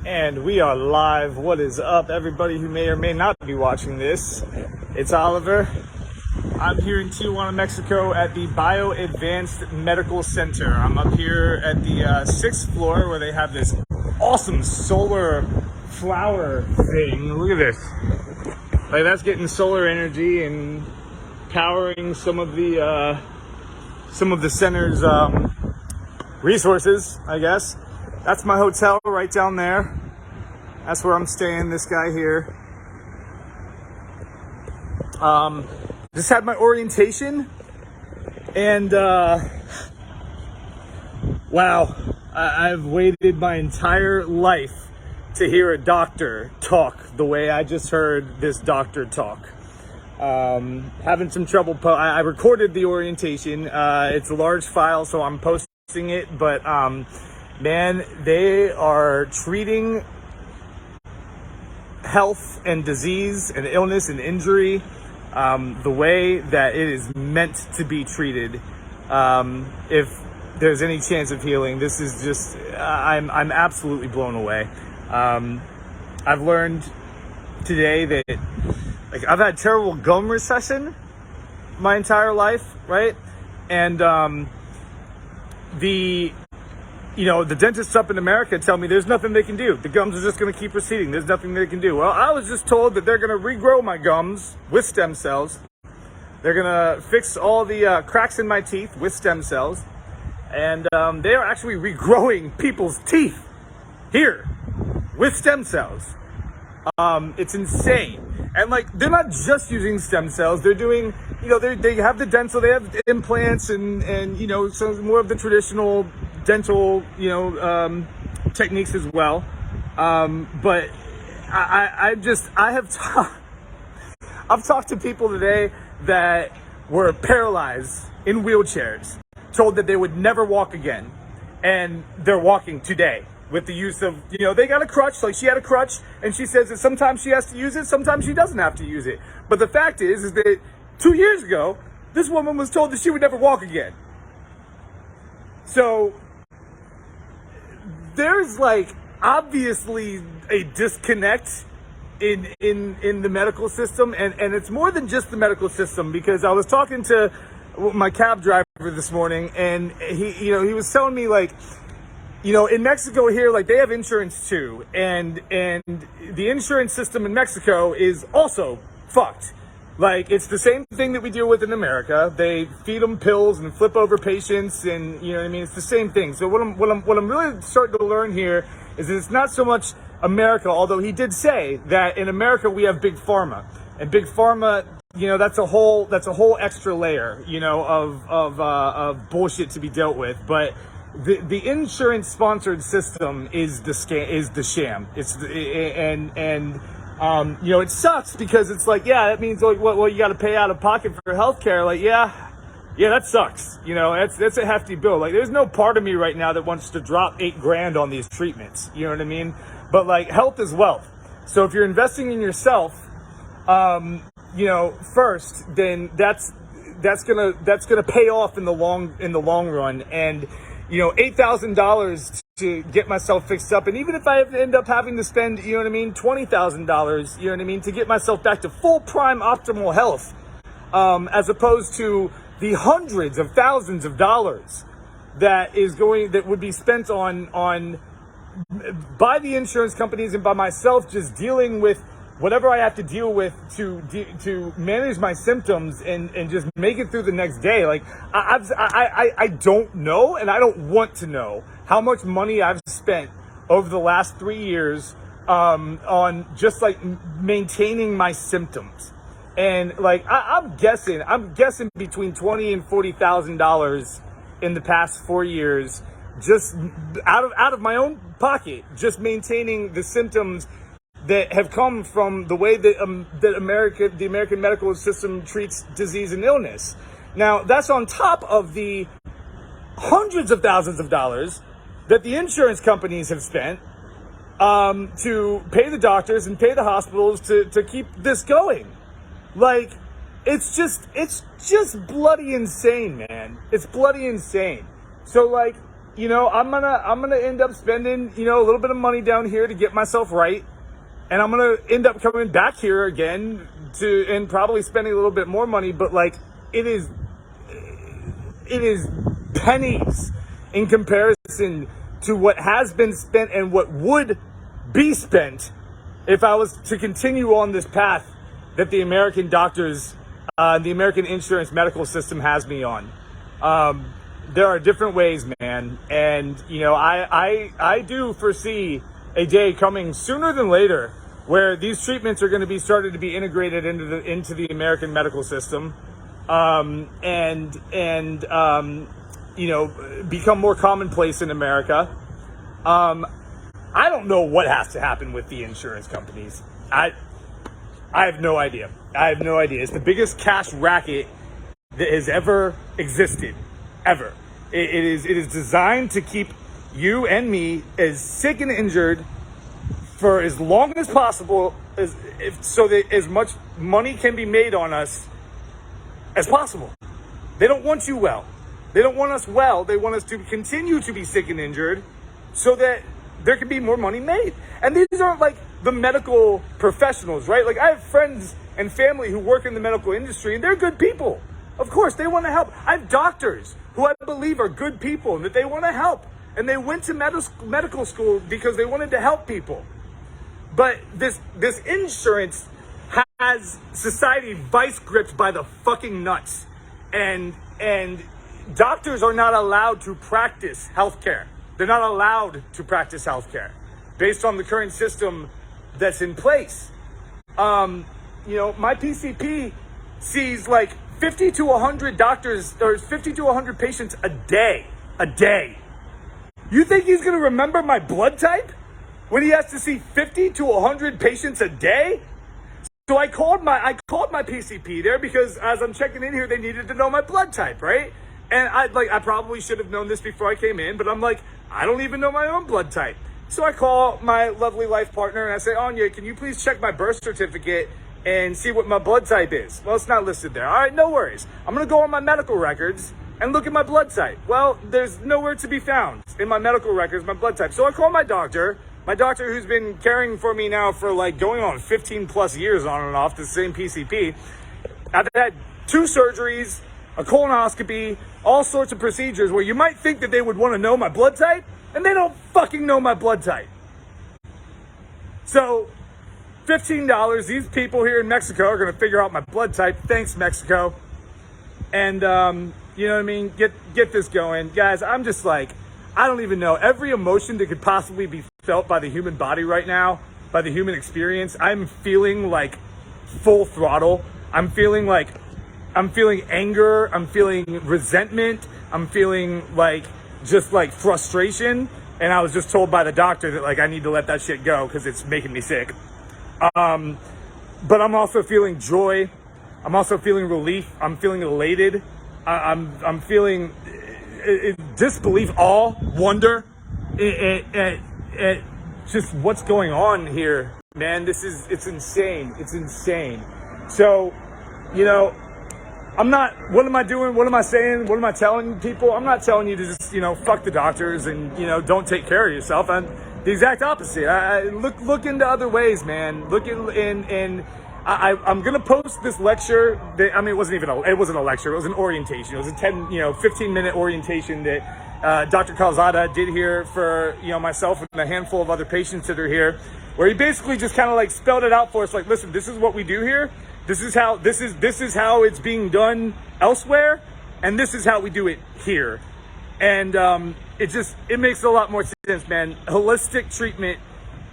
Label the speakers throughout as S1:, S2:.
S1: And we are live. What is up, everybody who may or may not be watching this? It's Oliver. I'm here in Tijuana, Mexico at the Bio Advanced Medical Center. I'm up here at the 6th floor where they have this awesome solar flower thing. Look at this. Like, that's getting solar energy and powering some of the center's resources, I guess. That's my hotel right down there. That's where I'm staying, this guy here. Just had my orientation, and wow, I've waited my entire life to hear a doctor talk the way I just heard this doctor talk. Having some trouble. I recorded the orientation. It's a large file, so I'm posting it, but man, they are treating health and disease and illness and injury the way that it is meant to be treated. If there's any chance of healing, this is just, I'm absolutely blown away. I've learned today that, like, I've had terrible gum recession my entire life, right? And the dentists up in America tell me there's nothing they can do. The gums are just going to keep receding. There's nothing they can do. Well, I was just told that they're going to regrow my gums with stem cells. They're going to fix all the cracks in my teeth with stem cells. And they are actually regrowing people's teeth here with stem cells. It's insane. And, like, they're not just using stem cells. They're doing, they have the dental, they have implants and some more of the traditional dental, techniques as well. But I've talked to people today that were paralyzed in wheelchairs, told that they would never walk again, and they're walking today with the use of, they got a crutch. Like, she had a crutch, and she says that sometimes she has to use it, sometimes she doesn't have to use it. But the fact is that 2 years ago, this woman was told that she would never walk again. So there's, like, obviously a disconnect in the medical system, and it's more than just the medical system, because I was talking to my cab driver this morning, and he was telling me, like, in Mexico here, like, they have insurance too, and the insurance system in Mexico is also fucked. Like, it's the same thing that we deal with in America. They feed them pills and flip over patients, and it's the same thing. So what I'm really starting to learn here is that it's not so much America, although he did say that in America we have big pharma, and big pharma, that's a whole extra layer, of bullshit to be dealt with. But the insurance sponsored system is the sham. It sucks, because it's like, yeah, that means, like, well, you got to pay out of pocket for healthcare. Like, yeah, that sucks. That's a hefty bill. Like, there's no part of me right now that wants to drop $8,000 on these treatments. You know what I mean? But, like, health is wealth. So if you're investing in yourself, first, then that's gonna pay off in the long run. And $8,000 to get myself fixed up, and even if I end up having to spend, $20,000, to get myself back to full prime optimal health, as opposed to the hundreds of thousands of dollars that would be spent on by the insurance companies and by myself, just dealing with whatever I have to deal with to manage my symptoms and just make it through the next day. Like, I don't know, and I don't want to know how much money I've spent over the last 3 years on just, like, maintaining my symptoms. And, like, I'm guessing between $20,000 and $40,000 in the past 4 years, just out of my own pocket, just maintaining the symptoms that have come from the way that the American medical system treats disease and illness. Now, that's on top of the hundreds of thousands of dollars that the insurance companies have spent to pay the doctors and pay the hospitals to keep this going. Like, it's just bloody insane, man. It's bloody insane. So, like, I'm gonna end up spending, a little bit of money down here to get myself right. And I'm gonna end up coming back here again and probably spending a little bit more money, but like it is pennies in comparison to what has been spent and what would be spent if I was to continue on this path that the American doctors, the American insurance medical system has me on. There are different ways, man. And, I do foresee a day coming sooner than later where these treatments are going to be started to be integrated into the American medical system, become more commonplace in America. I don't know what has to happen with the insurance companies. I have no idea. It's the biggest cash racket that has ever existed, ever. It is designed to keep you and me as sick and injured for as long as possible, so that as much money can be made on us as possible. They don't want you well. They don't want us well. They want us to continue to be sick and injured so that there can be more money made. And these aren't like the medical professionals, right? Like I have friends and family who work in the medical industry and they're good people. Of course, they want to help. I have doctors who I believe are good people and that they want to help. And they went to medical school because they wanted to help people. But this insurance has society vice gripped by the fucking nuts. And doctors are not allowed to practice healthcare. They're not allowed to practice healthcare based on the current system that's in place. My PCP sees like 50 to 100 doctors or 50 to 100 patients a day. You think he's going to remember my blood type when he has to see 50 to 100 patients a day? So I called my PCP there because as I'm checking in here, they needed to know my blood type, right? And I probably should have known this before I came in, but I'm like, I don't even know my own blood type. So I call my lovely life partner and I say, Anya, can you please check my birth certificate and see what my blood type is? Well, it's not listed there. All right, no worries. I'm going to go on my medical records and look at my blood type. Well, there's nowhere to be found in my medical records, my blood type. So I call my doctor who's been caring for me now for like going on 15 plus years on and off, the same PCP. I've had 2 surgeries, a colonoscopy, all sorts of procedures where you might think that they would want to know my blood type, and they don't fucking know my blood type. So, $15, these people here in Mexico are going to figure out my blood type. Thanks, Mexico. And, you know what I mean? Get this going. Guys, I'm just like, I don't even know. Every emotion that could possibly be felt by the human body right now, by the human experience, I'm feeling like full throttle. I'm feeling anger. I'm feeling resentment. I'm feeling like just like frustration. And I was just told by the doctor that like I need to let that shit go because it's making me sick. But I'm also feeling joy. I'm also feeling relief. I'm feeling elated. I'm feeling disbelief, awe, wonder at just what's going on here, man. It's insane. It's insane. So, what am I doing? What am I saying? What am I telling people? I'm not telling you to just, fuck the doctors and, don't take care of yourself. I'm the exact opposite. I look into other ways, man. I'm going to post this lecture that, it wasn't a lecture. It was an orientation. It was a 15-minute orientation that Dr. Calzada did here for, myself and a handful of other patients that are here, where he basically just kind of like spelled it out for us. Like, listen, this is what we do here. This is how it's being done elsewhere, and this is how we do it here. And it makes a lot more sense, man. Holistic treatment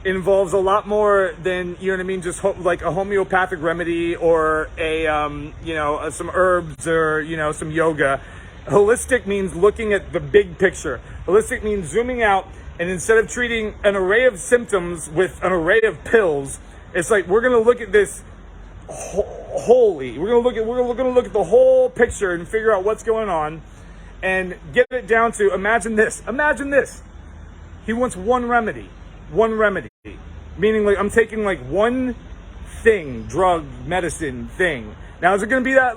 S1: involves a lot more than, just like a homeopathic remedy or some herbs or, some yoga. Holistic means looking at the big picture. Holistic means zooming out, and instead of treating an array of symptoms with an array of pills, it's like we're going to look at this wholly. We're going to look at the whole picture and figure out what's going on and get it down to imagine this. He wants one remedy, meaning like I'm taking like one thing, drug, medicine thing. Now, is it going to be that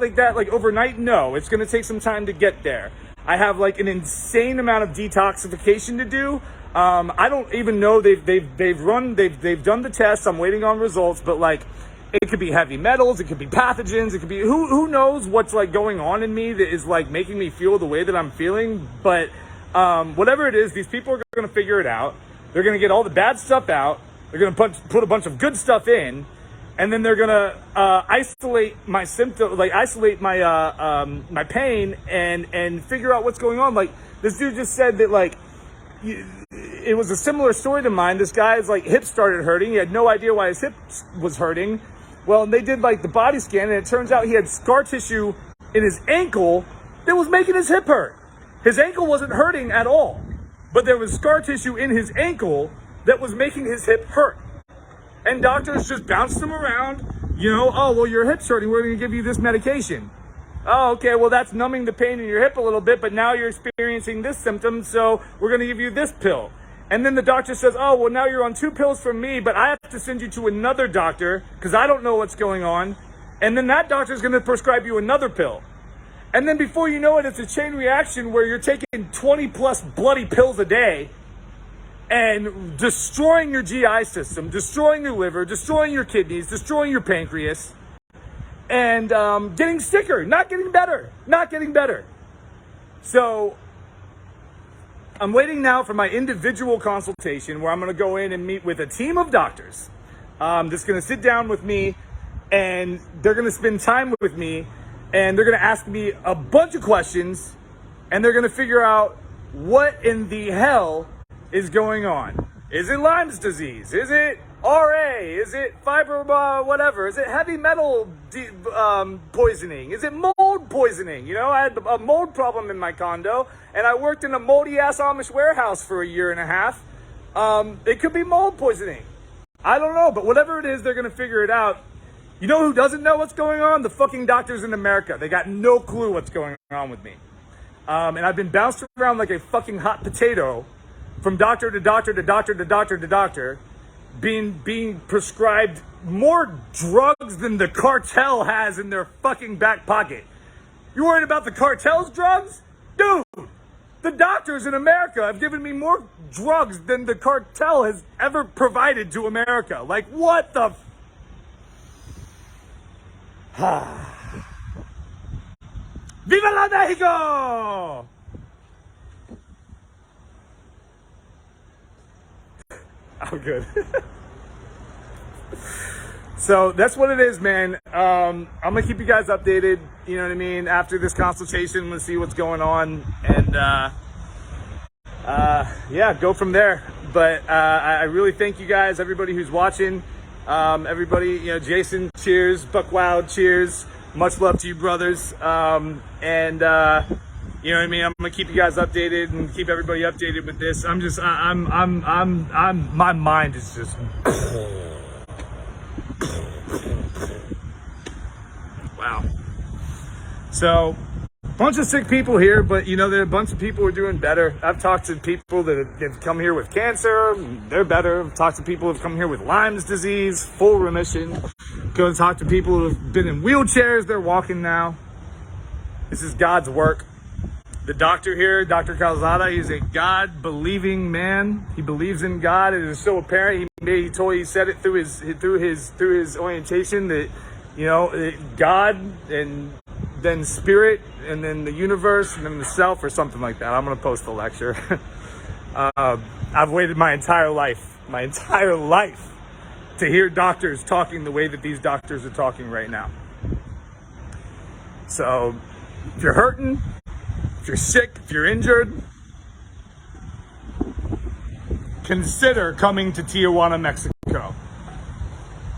S1: overnight? No, it's going to take some time to get there. I have like an insane amount of detoxification to do. I don't even know they've done the tests. I'm waiting on results, but like it could be heavy metals, it could be pathogens, it could be who knows what's like going on in me that is like making me feel the way that I'm feeling. But whatever it is, these people are going to figure it out. They're going to get all the bad stuff out. They're going to put a bunch of good stuff in, and then they're going to isolate my symptom, like isolate my my pain, and figure out what's going on. Like this dude just said that like it was a similar story to mine. This guy's like hip started hurting. He had no idea why his hip was hurting. Well, they did like the body scan, and it turns out he had scar tissue in his ankle that was making his hip hurt. His ankle wasn't hurting at all, but there was scar tissue in his ankle that was making his hip hurt. And doctors just bounced him around, you know, oh, well, your hip's hurting, we're going to give you this medication. Oh, okay, well, that's numbing the pain in your hip a little bit, but now you're experiencing this symptom, so we're going to give you this pill. And then the doctor says, oh, well, now you're on 2 pills from me, but I have to send you to another doctor because I don't know what's going on. And then that doctor's going to prescribe you another pill. And then before you know it, it's a chain reaction where you're taking 20 plus bloody pills a day and destroying your GI system, destroying your liver, destroying your kidneys, destroying your pancreas, and getting sicker, not getting better. So I'm waiting now for my individual consultation where I'm going to go in and meet with a team of doctors that's going to sit down with me, and they're going to spend time with me, and they're going to ask me a bunch of questions, and they're going to figure out what in the hell is going on. Is it Lyme's disease? Is it RA? Is it whatever? Is it heavy metal poisoning? Is it mold poisoning? You know, I had a mold problem in my condo, and I worked in a moldy ass Amish warehouse for a year and a half. It could be mold poisoning. I don't know, but whatever it is, they're going to figure it out. You know who doesn't know what's going on? The fucking doctors in America. They got no clue what's going on with me. And I've been bounced around like a fucking hot potato from doctor to doctor to doctor to doctor to doctor, being prescribed more drugs than the cartel has in their fucking back pocket. You worried about the cartel's drugs? Dude, the doctors in America have given me more drugs than the cartel has ever provided to America. Like, what the Viva la Mexico! I'm good. So that's what it is, man. I'm gonna keep you guys updated, you know what I mean, after this consultation. I'm gonna see what's going on, and yeah, go from there. But I really thank you guys, everybody who's watching, everybody, you know, Jason, cheers, Buck Wild, cheers, much love to you, brothers. And you know what I mean? I'm gonna keep you guys updated and keep everybody updated with this. My mind is just wow. So, bunch of sick people here, but you know, there are a bunch of people who are doing better. I've talked to people that have come here with cancer, they're better. I've talked to people who have come here with Lyme's disease, full remission. Go and talk to people who have been in wheelchairs, they're walking now. This is God's work. The doctor here, Dr. Calzada, he's a God-believing man. He believes in God. It is so apparent. He said it through his orientation that, you know, God and then spirit and then the universe and then the self or something like that. I'm gonna post the lecture. I've waited my entire life to hear doctors talking the way that these doctors are talking right now. So if you're hurting, if you're sick, if you're injured, consider coming to Tijuana, Mexico.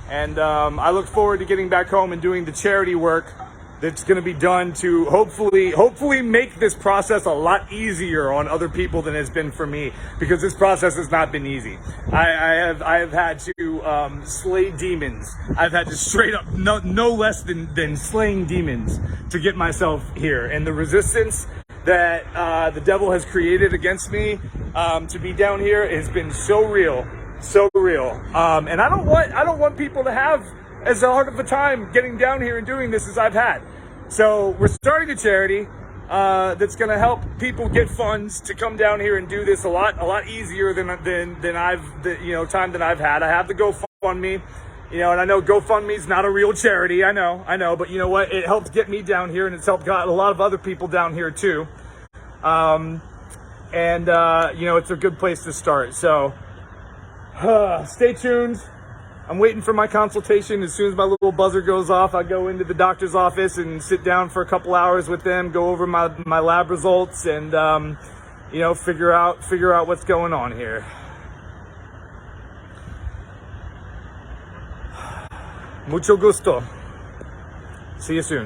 S1: And I look forward to getting back home and doing the charity work that's going to be done to hopefully make this process a lot easier on other people than it's been for me, because this process has not been easy. I have had to slay demons. I've had to straight up no less than slaying demons to get myself here, and the resistance that the devil has created against me to be down here has been so real. And I don't want people to have as hard of a time getting down here and doing this as I've had. So we're starting a charity. that's going to help people get funds to come down here and do this a lot easier than time that I've had. I have the GoFundMe, and I know GoFundMe is not a real charity. I know, but you know what? It helps get me down here, and it's helped got a lot of other people down here too. It's a good place to start. So stay tuned. I'm waiting for my consultation. As soon as my little buzzer goes off, I go into the doctor's office and sit down for a couple hours with them, go over my lab results, and figure out what's going on here. Mucho gusto. See you soon.